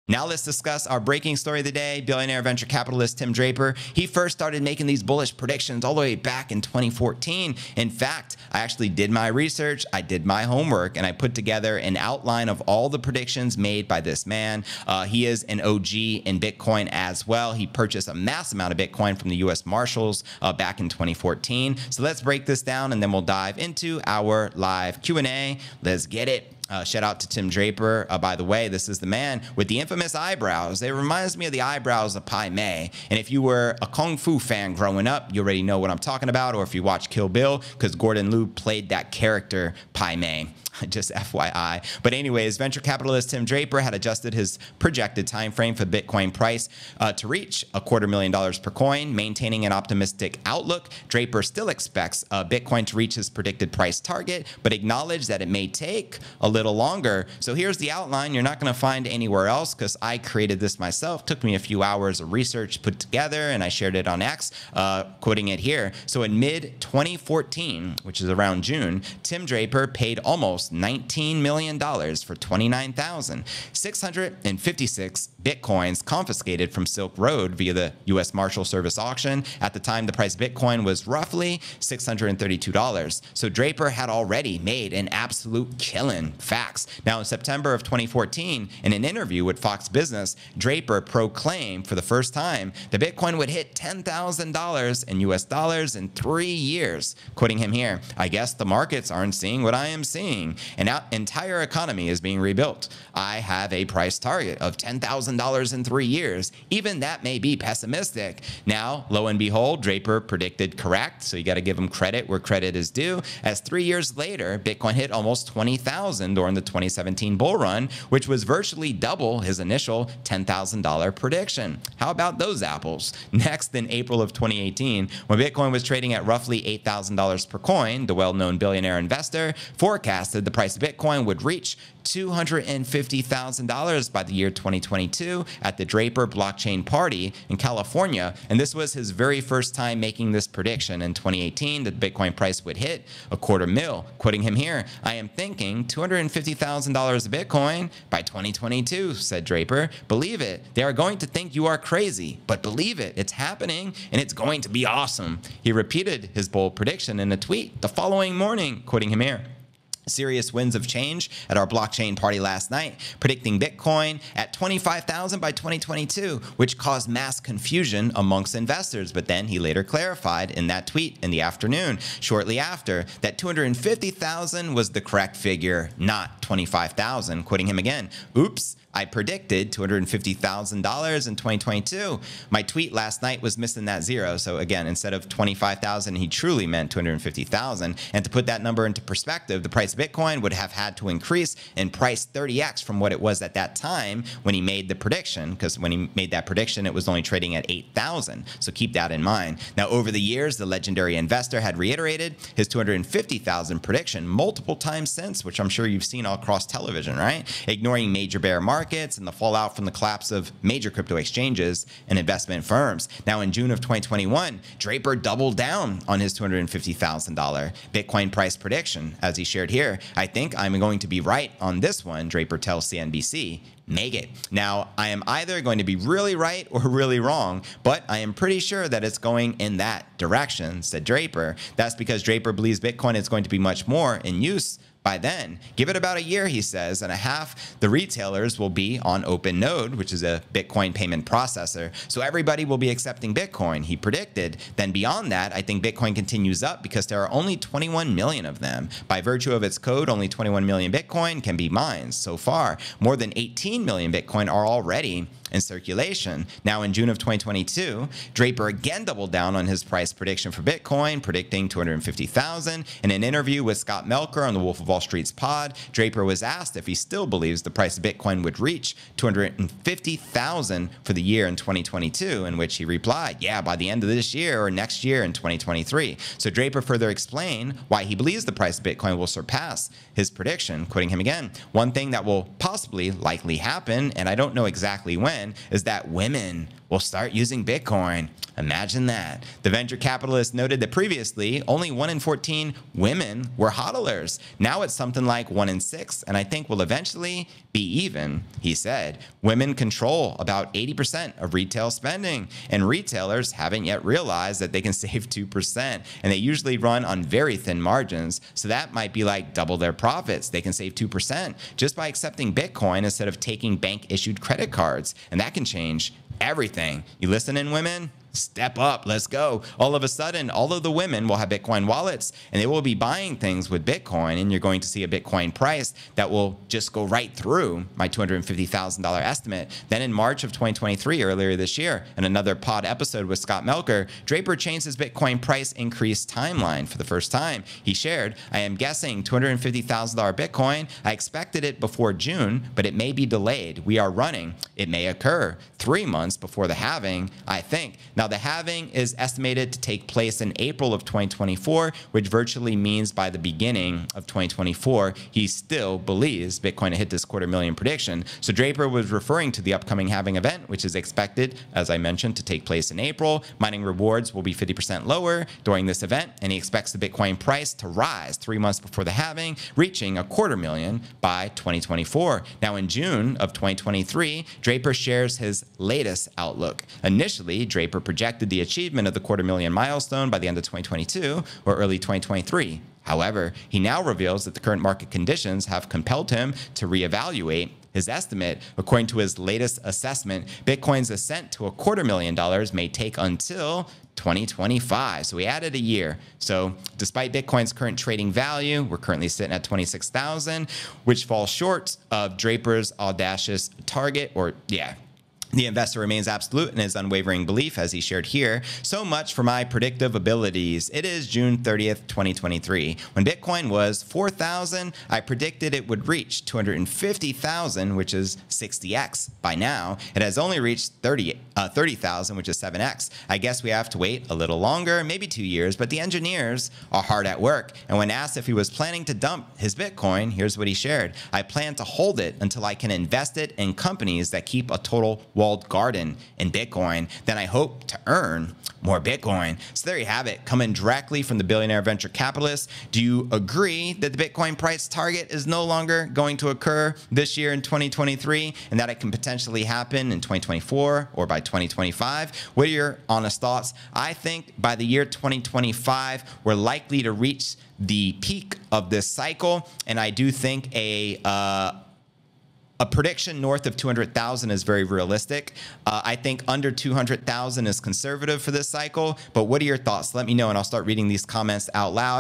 Now let's discuss our breaking story of the day. Billionaire venture capitalist Tim Draper. He first started making these bullish predictions all the way back in 2014. In fact, I actually did my research, I did my homework, and I put together an outline of all the predictions made by this man. He is an OG in Bitcoin as well. He purchased a mass amount of Bitcoin from the US Marshals back in 2014. So let's break this down and then we'll dive into our live Q&A. Let's get it. Shout out to Tim Draper. By the way, this is the man with the infamous eyebrows. It reminds me of the eyebrows of Pai Mei. And if you were a Kung Fu fan growing up, you already know what I'm talking about. Or if you watch Kill Bill, because Gordon Liu played that character, Pai Mei. Just FYI. But anyways, venture capitalist Tim Draper had adjusted his projected time frame for the Bitcoin price to reach $250,000 per coin, maintaining an optimistic outlook. Draper still expects Bitcoin to reach his predicted price target, but acknowledged that it may take a little longer. So here's the outline. You're not going to find anywhere else because I created this myself. Took me a few hours of research put together, and I shared it on X, quoting it here. So in mid-2014, which is around June, Tim Draper paid almost $19 million for 29,656 Bitcoins confiscated from Silk Road via the U.S. Marshal Service auction. At the time, the price of Bitcoin was roughly $632. So Draper had already made an absolute killing. Facts. Now, in September of 2014, in an interview with Fox Business, Draper proclaimed for the first time that Bitcoin would hit $10,000 in US dollars in 3 years. Quoting him here, "I guess the markets aren't seeing what I am seeing. An entire economy is being rebuilt. I have a price target of $10,000 in 3 years. Even that may be pessimistic." Now, lo and behold, Draper predicted correct, so you got to give him credit where credit is due, as 3 years later, Bitcoin hit almost 20,000 during the 2017 bull run, which was virtually double his initial $10,000 prediction. How about those apples? Next, in April of 2018, when Bitcoin was trading at roughly $8,000 per coin, the well-known billionaire investor forecasted the price of Bitcoin would reach $250,000 by the year 2022 at the Draper blockchain party in California. And this was his very first time making this prediction in 2018 that the Bitcoin price would hit $250,000. Quoting him here, "I am thinking $250,000 of Bitcoin by 2022, said Draper. "Believe it. They are going to think you are crazy, but believe it. It's happening and it's going to be awesome." He repeated his bold prediction in a tweet the following morning, quoting him here. "Serious winds of change at our blockchain party last night, predicting Bitcoin at 25,000 by 2022, which caused mass confusion amongst investors." But then he later clarified in that tweet in the afternoon, shortly after, that 250,000 was the correct figure, not 25,000. Quoting him again, "Oops. I predicted $250,000 in 2022. My tweet last night was missing that zero." So again, instead of 25,000, he truly meant 250,000. And to put that number into perspective, the price of Bitcoin would have had to increase in price 30x from what it was at that time when he made the prediction, because when he made that prediction, it was only trading at 8,000. So keep that in mind. Now, over the years, the legendary investor had reiterated his 250,000 prediction multiple times since, which I'm sure you've seen all across television, right? Ignoring major bear markets and the fallout from the collapse of major crypto exchanges and investment firms. Now, in June of 2021, Draper doubled down on his $250,000 Bitcoin price prediction. As he shared here, "I think I'm going to be right on this one," Draper tells CNBC. Make it. Now, I am either going to be really right or really wrong, but I am pretty sure that it's going in that direction, said Draper. That's because Draper believes Bitcoin is going to be much more in use by then. Give it about a year, he says, and a half, the retailers will be on OpenNode, which is a Bitcoin payment processor. So everybody will be accepting Bitcoin, he predicted. Then beyond that, I think Bitcoin continues up because there are only 21 million of them. By virtue of its code, only 21 million Bitcoin can be mined. So far, more than 18 million Bitcoin are already in circulation. Now, in June of 2022, Draper again doubled down on his price prediction for Bitcoin, predicting 250,000. In an interview with Scott Melker on the Wolf of Wall Street's pod, Draper was asked if he still believes the price of Bitcoin would reach 250,000 for the year in 2022, in which he replied, "Yeah, by the end of this year or next year in 2023. So Draper further explained why he believes the price of Bitcoin will surpass his prediction, quoting him again, "One thing that will possibly likely happen, and I don't know exactly when, is that women will start using Bitcoin. Imagine that. The venture capitalist noted that previously only 1 in 14 women were hodlers. Now it's something like 1 in 6, and I think will eventually be even. He said, women control about 80% of retail spending, and retailers haven't yet realized that they can save 2%, and they usually run on very thin margins, so that might be like double their profits. They can save 2% just by accepting Bitcoin instead of taking bank-issued credit cards, and that can change everything. You listening, women? Step up, let's go. All of a sudden, all of the women will have Bitcoin wallets and they will be buying things with Bitcoin, and you're going to see a Bitcoin price that will just go right through my $250,000 estimate. Then in March of 2023, earlier this year, in another pod episode with Scott Melker, Draper changed his Bitcoin price increase timeline for the first time. He shared, I am guessing $250,000 Bitcoin. I expected it before June, but it may be delayed. We are running. It may occur 3 months before the halving, I think. Now, the halving is estimated to take place in April of 2024, which virtually means by the beginning of 2024, he still believes Bitcoin hit this $250,000 prediction. So Draper was referring to the upcoming halving event, which is expected, as I mentioned, to take place in April. Mining rewards will be 50% lower during this event, and he expects the Bitcoin price to rise 3 months before the halving, reaching $250,000 by 2024. Now, in June of 2023, Draper shares his latest outlook. Initially, Draper projected the achievement of the $250,000 milestone by the end of 2022 or early 2023. However, he now reveals that the current market conditions have compelled him to reevaluate his estimate. According to his latest assessment, Bitcoin's ascent to $250,000 may take until 2025. So we added a year. So despite Bitcoin's current trading value, we're currently sitting at 26,000, which falls short of Draper's audacious target, or the investor remains absolute in his unwavering belief, as he shared here. So much for my predictive abilities. It is June 30th, 2023. When Bitcoin was 4,000, I predicted it would reach 250,000, which is 60x. By now, it has only reached 30,000, which is 7x. I guess we have to wait a little longer, maybe 2 years, but the engineers are hard at work. And when asked if he was planning to dump his Bitcoin, here's what he shared. I plan to hold it until I can invest it in companies that keep a total walled garden in Bitcoin. Then I hope to earn more Bitcoin. So there you have it, coming directly from the billionaire venture capitalist. Do you agree that the Bitcoin price target is no longer going to occur this year in 2023, and that it can potentially happen in 2024 or by 2025? What are your honest thoughts? I think by the year 2025, we're likely to reach the peak of this cycle, and I do think a prediction north of 200,000 is very realistic. I think under 200,000 is conservative for this cycle. But what are your thoughts? Let me know, and I'll start reading these comments out loud.